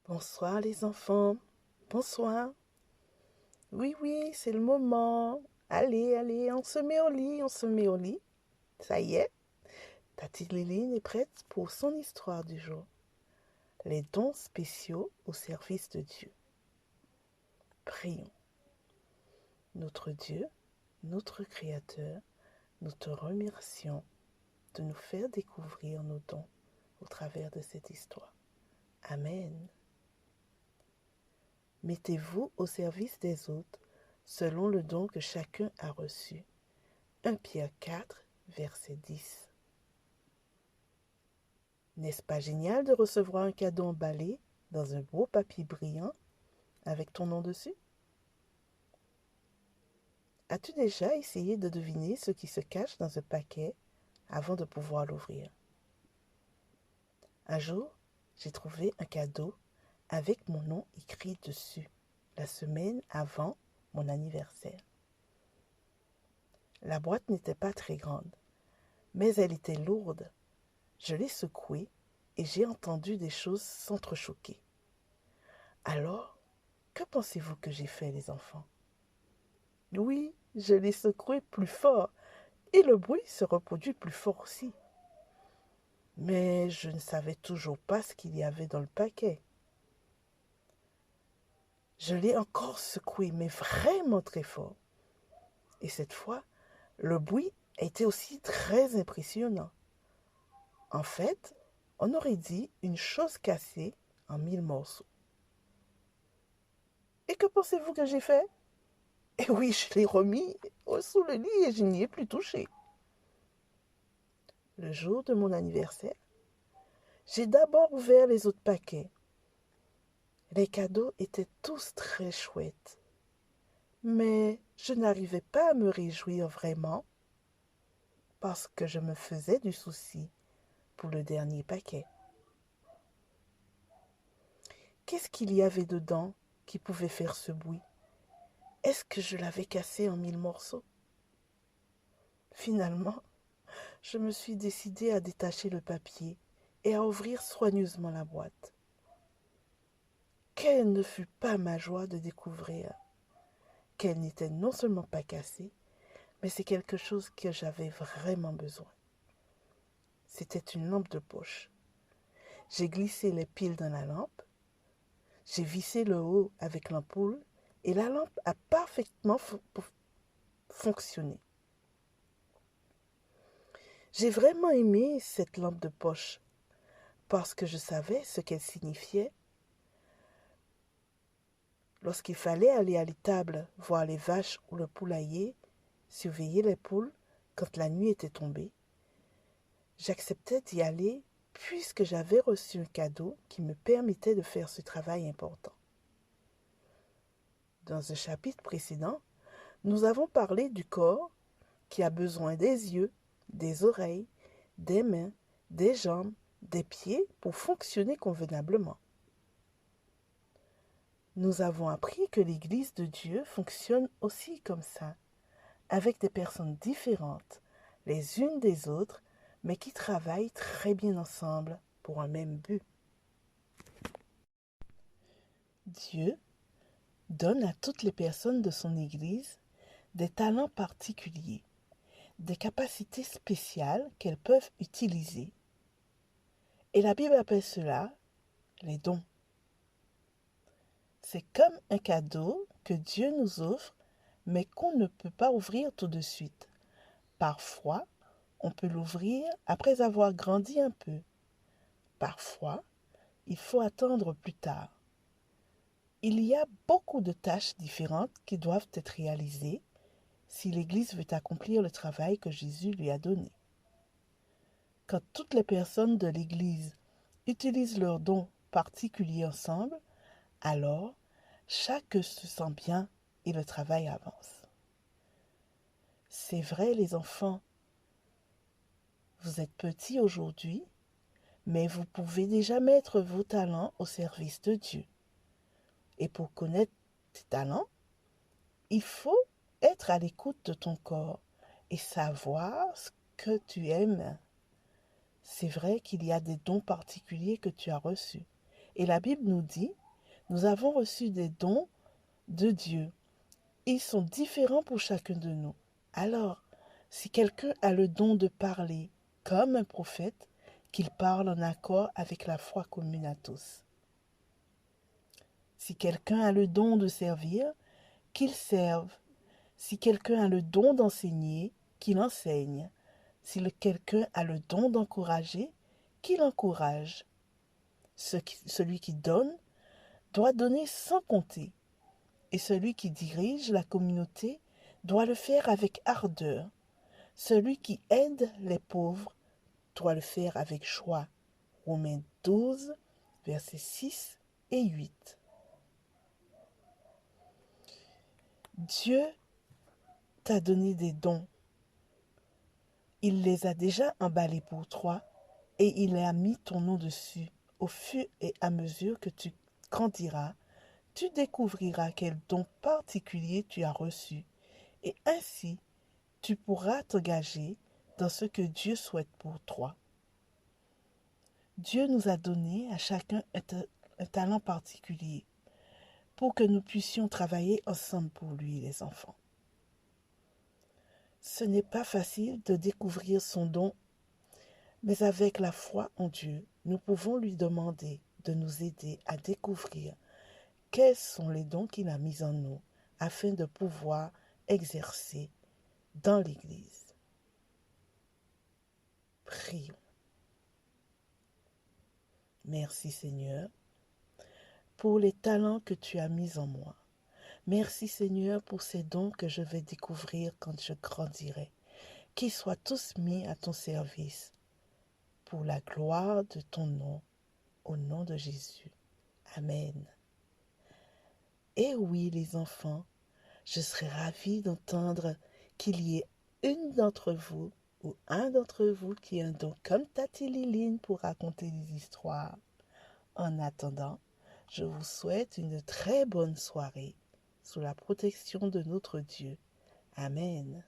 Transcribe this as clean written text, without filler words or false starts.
Bonsoir les enfants. Bonsoir. Oui, oui, c'est le moment. Allez, allez, on se met au lit, on se met au lit. Ça y est, Tati Liline est prête pour son histoire du jour. Les dons spéciaux au service de Dieu. Prions. Notre Dieu, notre Créateur, nous te remercions de nous faire découvrir nos dons au travers de cette histoire. Amen. Mettez-vous au service des autres selon le don que chacun a reçu. 1 Pierre 4, verset 10. N'est-ce pas génial de recevoir un cadeau emballé dans un beau papier brillant avec ton nom dessus? As-tu déjà essayé de deviner ce qui se cache dans un paquet avant de pouvoir l'ouvrir? Un jour, j'ai trouvé un cadeau avec mon nom écrit dessus, la semaine avant mon anniversaire. La boîte n'était pas très grande, mais elle était lourde. Je l'ai secouée et j'ai entendu des choses s'entrechoquer. Alors, que pensez-vous que j'ai fait, les enfants? Oui, je l'ai secoué plus fort et le bruit se reproduit plus fort aussi. Mais je ne savais toujours pas ce qu'il y avait dans le paquet. Je l'ai encore secoué, mais vraiment très fort. Et cette fois, le bruit était aussi très impressionnant. En fait, on aurait dit une chose cassée en 1000 morceaux. Et que pensez-vous que j'ai fait? Et oui, je l'ai remis sous le lit et je n'y ai plus touché. Le jour de mon anniversaire, j'ai d'abord ouvert les autres paquets. Les cadeaux étaient tous très chouettes. Mais je n'arrivais pas à me réjouir vraiment parce que je me faisais du souci pour le dernier paquet. Qu'est-ce qu'il y avait dedans qui pouvait faire ce bruit? Est-ce que je l'avais cassé en 1000 morceaux? Finalement, je me suis décidée à détacher le papier et à ouvrir soigneusement la boîte. Quelle ne fut pas ma joie de découvrir qu'elle n'était non seulement pas cassée, mais c'est quelque chose que j'avais vraiment besoin. C'était une lampe de poche. J'ai glissé les piles dans la lampe, j'ai vissé le haut avec l'ampoule et la lampe a parfaitement fonctionné. J'ai vraiment aimé cette lampe de poche parce que je savais ce qu'elle signifiait. Lorsqu'il fallait aller à l'étable voir les vaches ou le poulailler, surveiller les poules quand la nuit était tombée, j'acceptais d'y aller puisque j'avais reçu un cadeau qui me permettait de faire ce travail important. Dans un chapitre précédent, nous avons parlé du corps qui a besoin des yeux, des oreilles, des mains, des jambes, des pieds pour fonctionner convenablement. Nous avons appris que l'Église de Dieu fonctionne aussi comme ça, avec des personnes différentes, les unes des autres, mais qui travaillent très bien ensemble pour un même but. Dieu donne à toutes les personnes de son Église des talents particuliers, des capacités spéciales qu'elles peuvent utiliser. Et la Bible appelle cela les dons. C'est comme un cadeau que Dieu nous offre, mais qu'on ne peut pas ouvrir tout de suite. Parfois, on peut l'ouvrir après avoir grandi un peu. Parfois, il faut attendre plus tard. Il y a beaucoup de tâches différentes qui doivent être réalisées si l'Église veut accomplir le travail que Jésus lui a donné. Quand toutes les personnes de l'Église utilisent leurs dons particuliers ensemble, alors chacun se sent bien et le travail avance. C'est vrai les enfants, vous êtes petits aujourd'hui, mais vous pouvez déjà mettre vos talents au service de Dieu. Et pour connaître tes talents, il faut être à l'écoute de ton corps et savoir ce que tu aimes. C'est vrai qu'il y a des dons particuliers que tu as reçus Et la Bible nous dit, nous avons reçu des dons de Dieu. Ils sont différents pour chacun de nous. Alors, si quelqu'un a le don de parler comme un prophète, qu'il parle en accord avec la foi commune à tous. Si quelqu'un a le don de servir, qu'il serve. Si quelqu'un a le don d'enseigner, qu'il enseigne. Si quelqu'un a le don d'encourager, qu'il encourage. Celui qui donne doit donner sans compter. Et celui qui dirige la communauté doit le faire avec ardeur. Celui qui aide les pauvres doit le faire avec joie. Romains 12, versets 6 et 8. Dieu t'a donné des dons. Il les a déjà emballés pour toi et il a mis ton nom dessus. Au fur et à mesure que tu grandiras, tu découvriras quel don particulier tu as reçu et ainsi tu pourras t'engager dans ce que Dieu souhaite pour toi. Dieu nous a donné à chacun un talent particulier pour que nous puissions travailler ensemble pour lui, les enfants. Ce n'est pas facile de découvrir son don, mais avec la foi en Dieu, nous pouvons lui demander de nous aider à découvrir quels sont les dons qu'il a mis en nous afin de pouvoir exercer dans l'Église. Prions. Merci Seigneur pour les talents que tu as mis en moi. Merci Seigneur pour ces dons que je vais découvrir quand je grandirai. Qu'ils soient tous mis à ton service pour la gloire de ton nom, au nom de Jésus. Amen. Et oui les enfants, je serais ravie d'entendre qu'il y ait une d'entre vous ou un d'entre vous qui a un don comme Tati Liline pour raconter des histoires. En attendant, je vous souhaite une très bonne soirée sous la protection de notre Dieu. Amen.